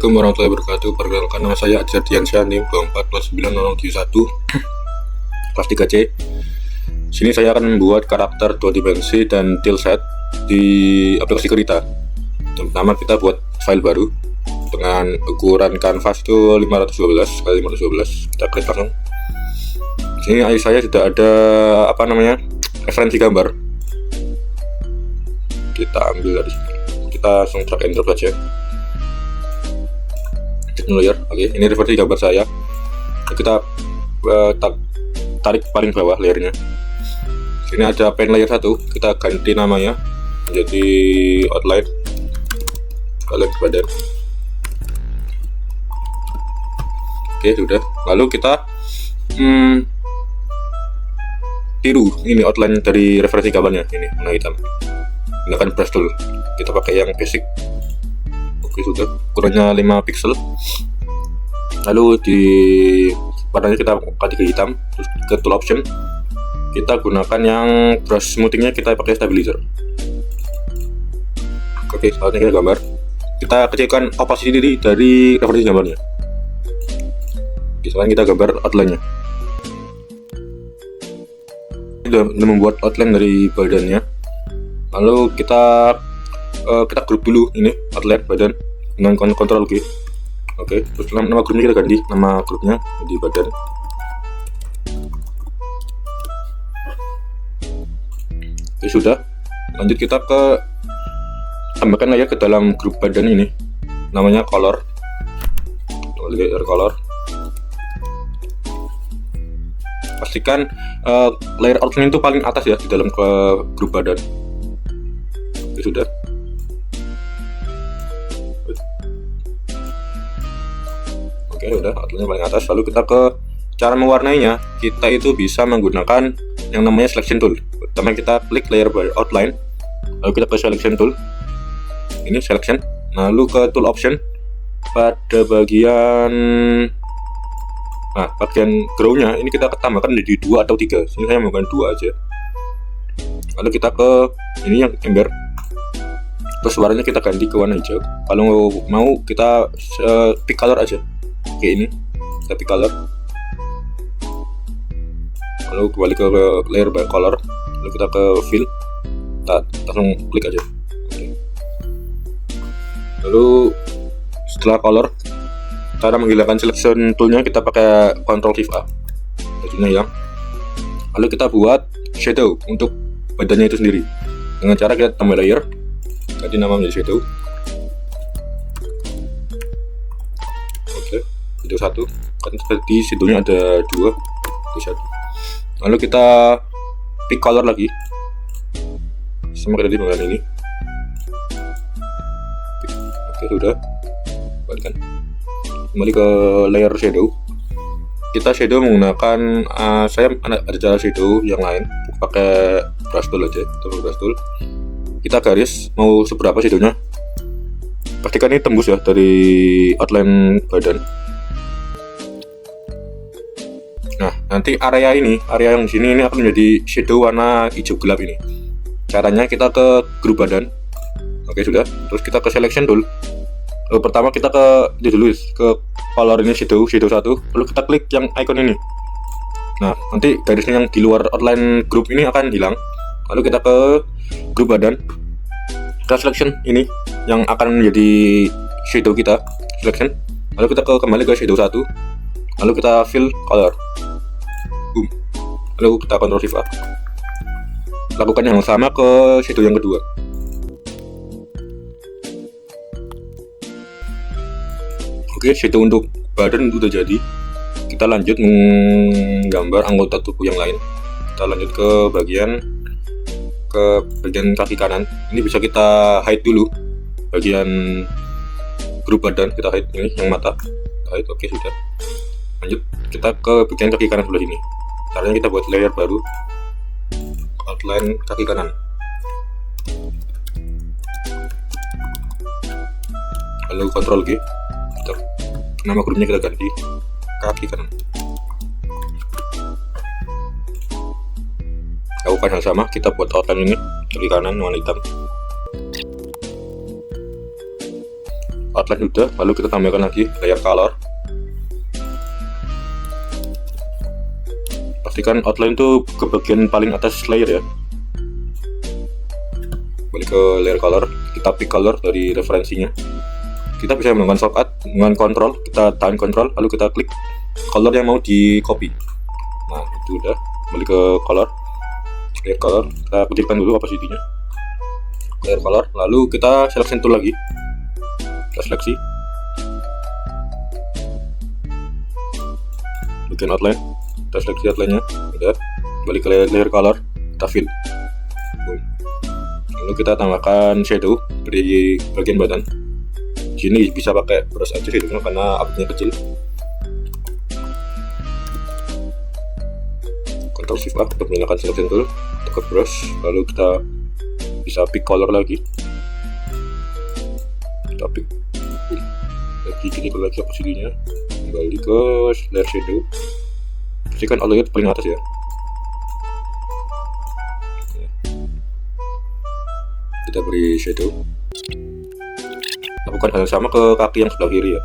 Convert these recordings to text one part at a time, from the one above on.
Assalamualaikum warahmatullahi wabarakatuh. Perkenalkan, nama saya Adjar Diansyah, NIM 24+90071 kelas 3C. Sini saya akan membuat karakter 2 dimensi dan tileset di aplikasi Krita. Yang pertama, kita buat file baru dengan ukuran kanvas itu 512 x 512. Kita klik langsung. Sini saya sudah ada referensi gambar. Kita ambil dari sini. Kita langsung drag and drop saja. Layer, oke, ini referensi gambar saya. Kita tarik paling bawah layernya. Sini ada pen layer 1, kita ganti namanya menjadi outline badan. Oke, sudah. Lalu kita tiru ini outline dari referensi gambarnya, ini warna hitam. Gunakan brush tool. Kita pakai yang basic. Oke, sudah, ukurannya 5 pixel. Lalu di warnanya kita ganti ke hitam, terus ke tool option kita gunakan yang brush smoothingnya, kita pakai stabilizer. Oke, saatnya kita gambar. Kita kecilkan opacity dari referensi gambarnya. Sekarang kita gambar outline-nya. Sudah membuat outline dari badannya. Lalu kita grup dulu ini outline badan dengan Ctrl G. Oke, terus nama grupnya kita ganti, nama grupnya di badan. Oke, sudah. Lanjut kita tambahkan layer ke dalam grup badan ini, namanya color. Layer color. Pastikan layer outline itu paling atas ya di dalam grup badan. Oke, sudah. Oke, udah, outline paling atas. Lalu kita ke cara mewarnainya. Kita itu bisa menggunakan yang namanya selection tool. Pertama kita klik layer outline, lalu kita ke selection tool. Ini selection. Lalu ke tool option. Pada bagian grow-nya ini kita tambahkan menjadi 2 atau 3. Sini saya menggunakan 2 aja. Lalu kita ke ini yang ember. Terus warnanya kita ganti ke warna hijau. Kalau mau kita pick color aja. Oke, ini kita pick color. Lalu kembali ke layer by color. Lalu kita ke fill. Kita langsung klik aja. Oke. Lalu setelah color, cara menghilangkan selection toolnya kita pakai Ctrl Shift A. Bajunya hilang. Lalu kita buat shadow untuk badannya itu sendiri. Dengan cara kita tambah layer, ganti nama menjadi shadow. Oke, shadow 1. Kan seperti shadownya ada 2, itu 1. Lalu kita pick color lagi, sama kayak tadi bagian ini. Oke, sudah. Balikan. Kembali ke layer shadow. Kita shadow menggunakan saya ada cara shadow yang lain, pakai brush tool aja. Brush tool. Kita garis mau seberapa shadownya. Pastikan ini tembus ya dari outline badan. Nah, nanti area yang di sini ini akan menjadi shadow warna hijau gelap ini. Caranya kita ke grup badan. Oke, sudah. Terus kita ke selection tool. Lalu pertama kita ke color ini shadow 1. Lalu kita klik yang icon ini. Nah, nanti garisnya yang di luar outline grup ini akan hilang. Lalu kita ke grup badan. Kita selection ini yang akan menjadi shadow kita. Selection. Lalu kita kembali ke shadow 1. Lalu kita fill color. Boom. Lalu kita Ctrl Shift A. Lakukan yang sama ke shadow yang kedua. Oke, shadow untuk badan udah jadi. Kita lanjut menggambar anggota tubuh yang lain. Kita lanjut ke bagian kaki kanan. Ini bisa kita hide dulu. Bagian grup badan kita hide, ini yang mata. Kita hide. Oke, sudah. Lanjut kita ke bagian kaki kanan sebelah sini. Caranya kita buat layer baru, outline kaki kanan. Lalu Ctrl G. Nama grupnya kita ganti kaki kanan. Lakukan hal sama, kita buat outline ini kaki kanan warna hitam. outline udah, lalu kita tambahkan lagi layer color. Pastikan outline tuh ke bagian paling atas layer ya. Balik ke layer color, kita pick color dari referensinya. Kita bisa menggunakan shortcut dengan control, kita tahan control lalu kita klik color yang mau di copy. Nah itu udah, balik ke color, layer color, kita kecilkan dulu opacity-nya, layer color, lalu kita selection tool lagi, kita seleksi bagian outline, kita seleksi outline-nya, udah, balik ke layer color, kita fill. Lalu kita tambahkan shadow di bagian badan. Di sini bisa pakai brush aja sih karena objeknya kecil. Ctrl Shift A untuk menyalakan selection tool, tekan brush, lalu kita bisa pick color lagi. Kita pick lagi, gini lagi posisinya, kembali ke layer shadow. Pastikan outline paling atas ya. Kita beri shadow, lakukan hal yang sama ke kaki yang sebelah kiri ya.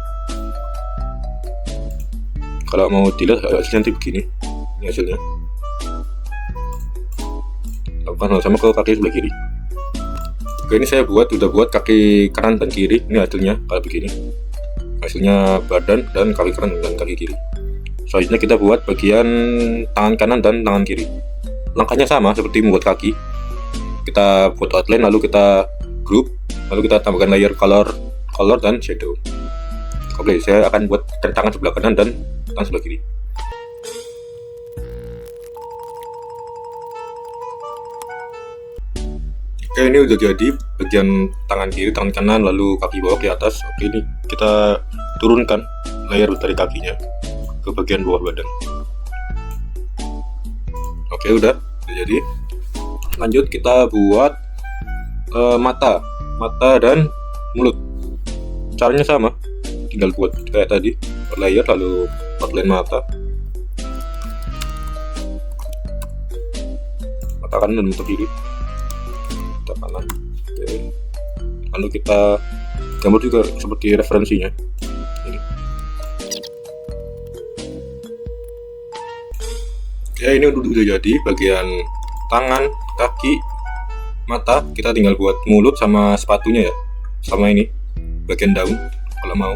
Kalau mau dilihat hasilnya nanti begini, ini hasilnya. Lakukan hal yang sama ke kaki sebelah kiri. Oke, ini saya udah buat kaki kanan dan kiri. Ini hasilnya kayak begini, hasilnya badan dan kaki kanan dan kaki kiri. Selanjutnya kita buat bagian tangan kanan dan tangan kiri. Langkahnya sama seperti membuat kaki. Kita buat outline, lalu kita group, lalu kita tambahkan layer color dan shadow. Oke, saya akan buat tangan sebelah kanan dan tangan sebelah kiri. Oke, ini udah jadi bagian tangan kiri, tangan kanan, lalu kaki bawah ke atas. Oke, ini kita turunkan layer dari kakinya ke bagian bawah badan. Oke, udah jadi. Lanjut kita buat mata dan mulut. Caranya sama, tinggal buat kayak tadi, layer lalu outline mata kanan dan mata kiri, mata kanan. Oke. Lalu kita gambar juga seperti referensinya ini. Ya, ini udah jadi bagian tangan, kaki, mata. Kita tinggal buat mulut sama sepatunya ya, sama ini bagian daun kalau mau.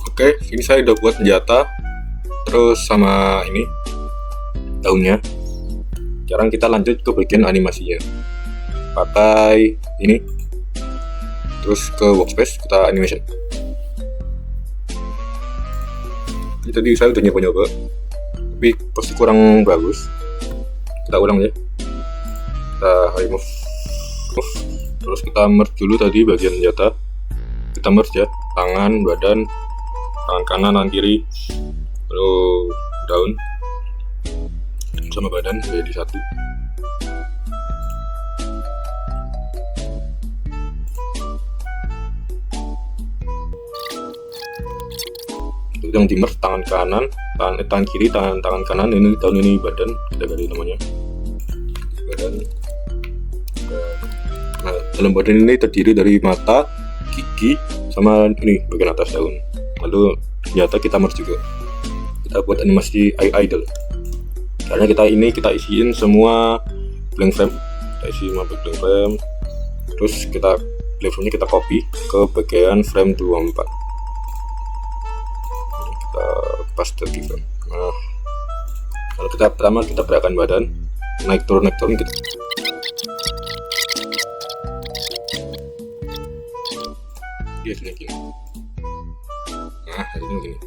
Oke, ini saya udah buat senjata terus sama ini daunnya. Sekarang kita lanjut ke bagian animasinya, pakai ini, terus ke workspace kita animation. Ini tadi saya udah nyoba-nyoba, tapi pasti kurang bagus. Kita ulang ya. Kita remove, terus kita merge dulu tadi bagian senjata. Kita merge ya, tangan, badan, tangan kanan, tangan kiri, lalu daun sama badan jadi satu. Yang di merge tangan kanan, tangan kiri, tangan kanan, ini daun, ini badan, kita ganti namanya badan. Nah, dalam badan ini terdiri dari mata, gigi, sama ini bagian atas daun. Lalu ternyata kita merge juga, kita buat animasi idle. Karena kita isiin semua blank frame, kita isi semua blank frame, terus kita blank frame-nya kita copy ke bagian frame 24. Paste di frame. Nah, kalau kita pertama kita gerakan badan, naik turun kita. Dia gini. Nah, hasilnya begini.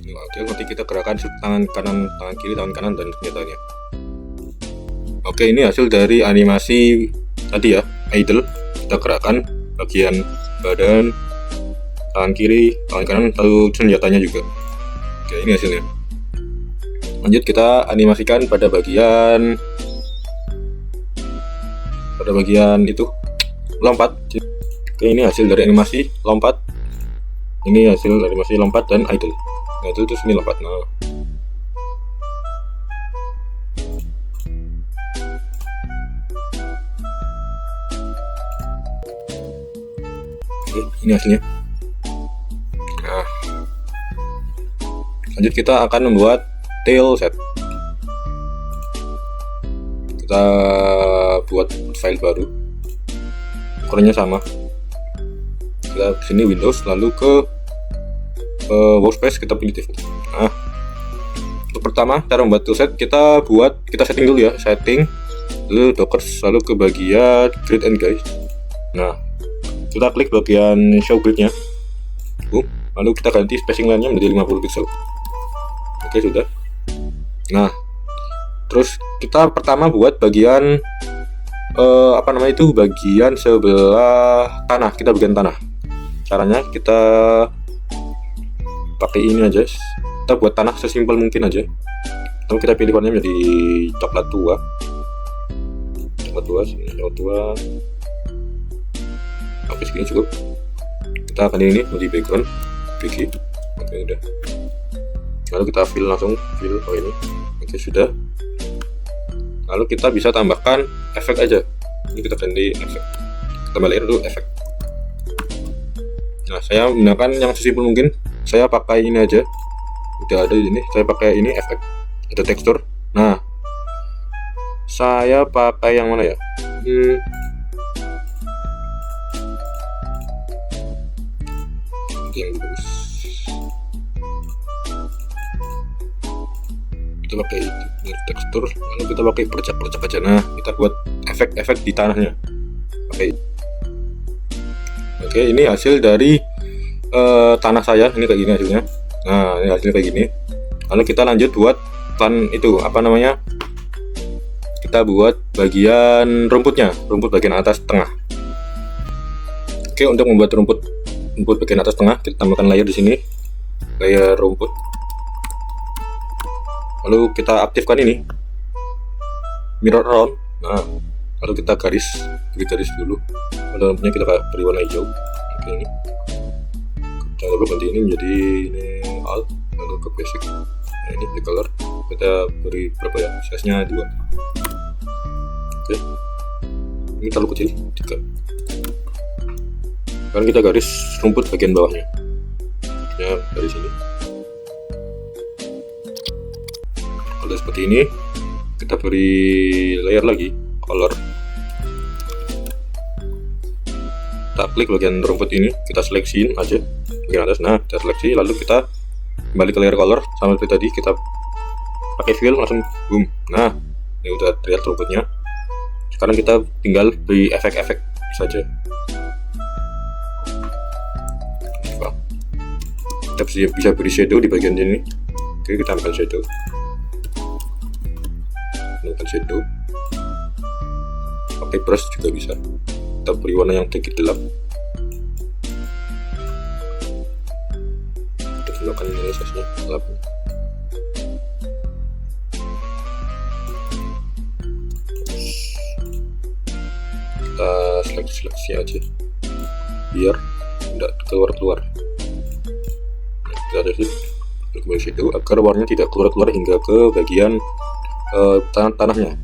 Ini nanti kita gerakan tangan kanan, tangan kiri, tangan kanan dan senjatanya. Oke, ini hasil dari animasi tadi ya, idle. Kita gerakan bagian badan, tangan kiri, tangan kanan, lalu senjatanya juga. Oke, ini hasilnya. Lanjut kita animasikan pada bagian itu lompat. Oke, ini hasil dari animasi lompat. Ini hasil dari animasi lompat dan idle. Nah, itu terus ini lompat. Nah, Oke, ini hasilnya. Nah, lanjut kita akan membuat tail set. Kita buat file baru, ukurannya sama. Kita sini Windows, lalu ke workspace, kita pilih default. Nah, untuk pertama cara membuat toolset, kita setting dulu ya, setting, lalu docker, lalu ke bagian grid and guide. Nah, kita klik bagian show gridnya, lalu kita ganti spacing line-nya menjadi 50 pixel. Oke, sudah. Nah, terus kita pertama buat bagian bagian sebelah tanah. Kita bagian tanah. Caranya kita pakai ini aja. Kita buat tanah sesimpel mungkin aja. Lalu kita pilih warnanya menjadi coklat tua. Coklat tua. Oke, segini cukup. Kita akan ini menjadi background BG. Oke, udah. Lalu kita fill ini. Oke, sudah. Lalu kita bisa tambahkan efek aja. Ini kita ganti efek. Kita balik dulu efek. Nah, saya menggunakan yang sesimpel mungkin. Saya pakai ini aja. Udah ada di sini. Saya pakai ini efek. Ada tekstur. Nah, saya pakai yang mana ya? Yang bagus. Kita pakai tekstur, lalu kita pakai percak aja. Nah, kita buat efek-efek di tanahnya. Oke, ini hasil dari tanah saya. Ini kayak gini hasilnya. Nah, ini hasilnya kayak gini. Lalu kita lanjut buat kita buat bagian rumputnya, rumput bagian atas tengah. Oke, untuk membuat rumput bagian atas tengah, kita tambahkan layer di sini, layer rumput. Lalu kita aktifkan ini mirror around. Nah, lalu kita garis dulu. Lalu rumputnya kita beri warna hijau. Oke, ini jangan lupa ganti ini menjadi ini alt, lalu ke basic. Nah, ini di color kita beri berapa ya, size nya 2. Oke, ini terlalu kecil 3. Sekarang kita garis rumput bagian bawahnya ya, dari sini. Kalau seperti ini, kita beri layer lagi, color. Kita klik bagian rumput ini, kita seleksiin aja bagian atas. Nah, kita seleksi, lalu kita kembali ke layer color sama seperti tadi. Kita pakai fill, langsung boom. Nah, ini udah terlihat rumputnya. Sekarang kita tinggal beri efek-efek saja. Kita bisa beri shadow di bagian ini. Oke, kita ambil shadow. Pakai brush juga bisa. Kita beri warna yang sedikit gelap. Kita gunakan ini size-nya gelap. Kita seleksi aja biar tidak keluar. Kita ada kembali shadow agar warnanya tidak keluar hingga ke bagian tanahnya.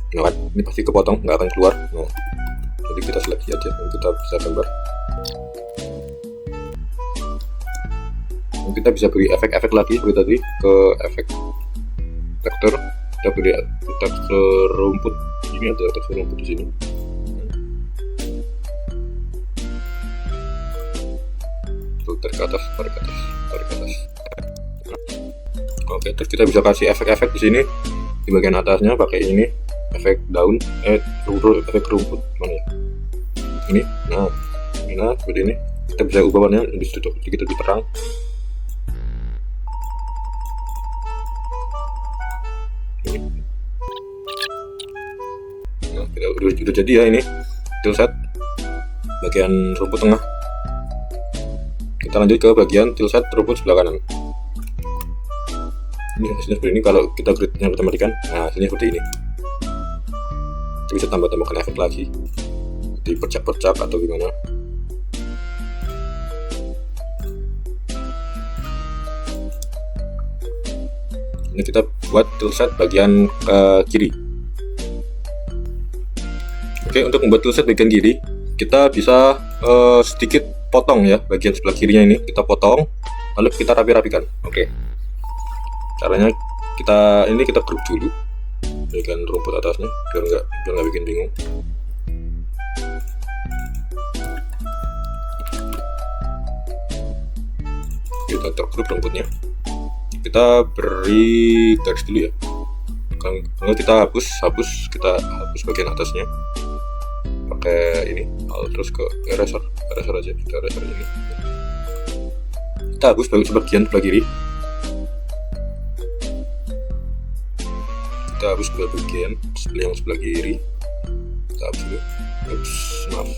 Nah, kan ini pasti kepotong, nggak akan keluar. Nah, jadi kita seleksi aja dan kita bisa gambar. Dan kita bisa beri efek-efek lagi seperti tadi, ke efek tekstur. Kita beri tekstur rumput. Ini ada tekstur rumput di sini. Tarik ke atas. Oke, terus kita bisa kasih efek-efek di sini di bagian atasnya pakai ini efek daun, efek rumput mana ya? Ini, nah seperti ini. Kita bisa ubah warnanya sedikit lebih terang. Ini. Nah, kita udah jadi ya ini toolset bagian rumput tengah. Kita lanjut ke bagian toolset rumput sebelah kanan. Ini hasilnya seperti ini. Kalau kita gridnya kita matikan, nah hasilnya seperti ini. Kita bisa tambahkan efek lagi di percak-percak atau gimana. Ini kita buat toolset bagian kiri. Oke, untuk membuat toolset bagian kiri, kita bisa sedikit potong ya, bagian sebelah kirinya ini kita potong, lalu kita rapi-rapikan. Oke. Caranya kita grup dulu bagian rumput atasnya biar nggak bikin bingung. Kita tergrup rumputnya, kita beri garis dulu ya. Kalau kita hapus bagian atasnya pakai ini, terus ke eraser aja, kita eraser ini, kita hapus sebagian sebelah kiri, kita hapus bagian yang sebelah kiri, kita hapus dulu. Maaf.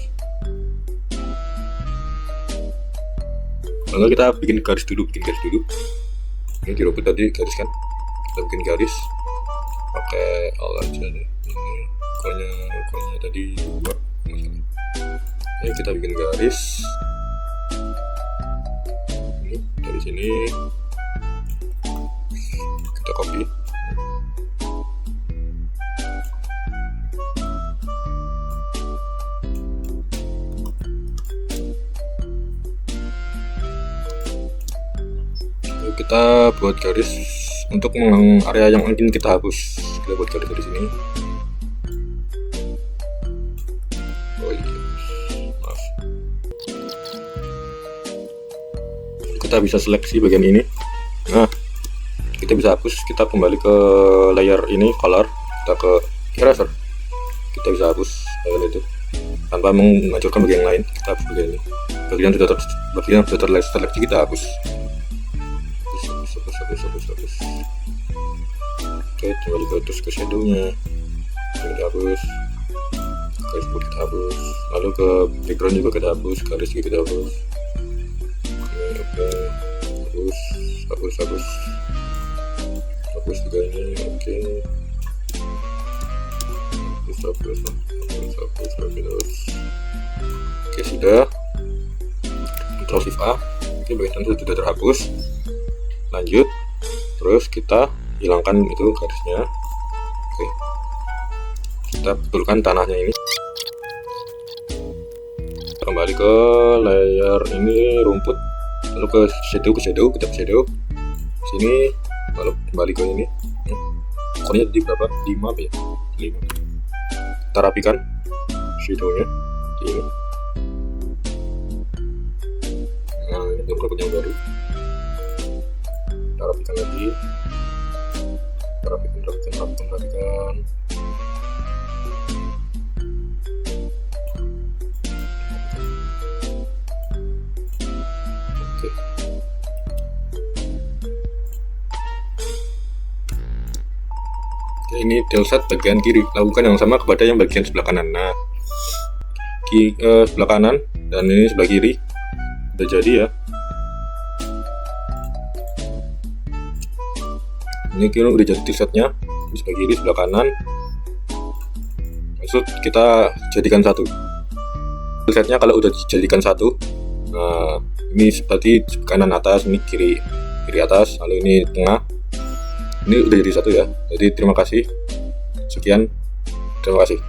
Lalu kita bikin garis dulu. Ini di rumput tadi garis kan, kita bikin garis pakai aja nih. Ini ukurnya tadi 2. Ayo kita bikin garis ini dari sini, kita copy. Kita buat garis untuk area yang ingin kita hapus. Kita buat garis dari sini. Oh iya, maaf. Kita bisa seleksi bagian ini. Nah, kita bisa hapus. Kita kembali ke layer ini, color. Kita ke eraser. Kita bisa hapus bagian itu tanpa menghancurkan bagian lain. Kita hapus bagian ini. Bagian sudah terseleksi, kita hapus. Hapus. Oke, kembali ke shadownya, kita hapus, garis putih kita hapus, lalu ke background juga kita hapus, garis juga kita hapus. Oke, hapus juga ini. Oke, hapus. Oke, sudah. Ctrl Shift A. Oke, bagian sudah terhapus. Lanjut, terus kita hilangkan itu garisnya. Oke, kita betulkan tanahnya ini. Kita kembali ke layer ini, rumput, lalu ke shadow, kita ke shadow sini, lalu kembali ke ini. Ukurnya tadi berapa? 5 apa ya? 5. Kita rapikan shadownya di ini. Nah, ini rumput yang baru. Kita rapikan lagi, rapikan. Oke. Ini delset bagian kiri, lakukan yang sama kepada yang bagian sebelah kanan. Nah, sebelah kanan dan ini sebelah kiri udah jadi ya. Ini kira udah jadi tilsetnya, di sebelah kiri, sebelah kanan. Maksud kita jadikan satu. Tilsetnya kalau udah dijadikan satu, nah ini seperti kanan atas, ini kiri atas, lalu ini tengah. Ini udah jadi satu ya. Jadi terima kasih. Sekian. Terima kasih.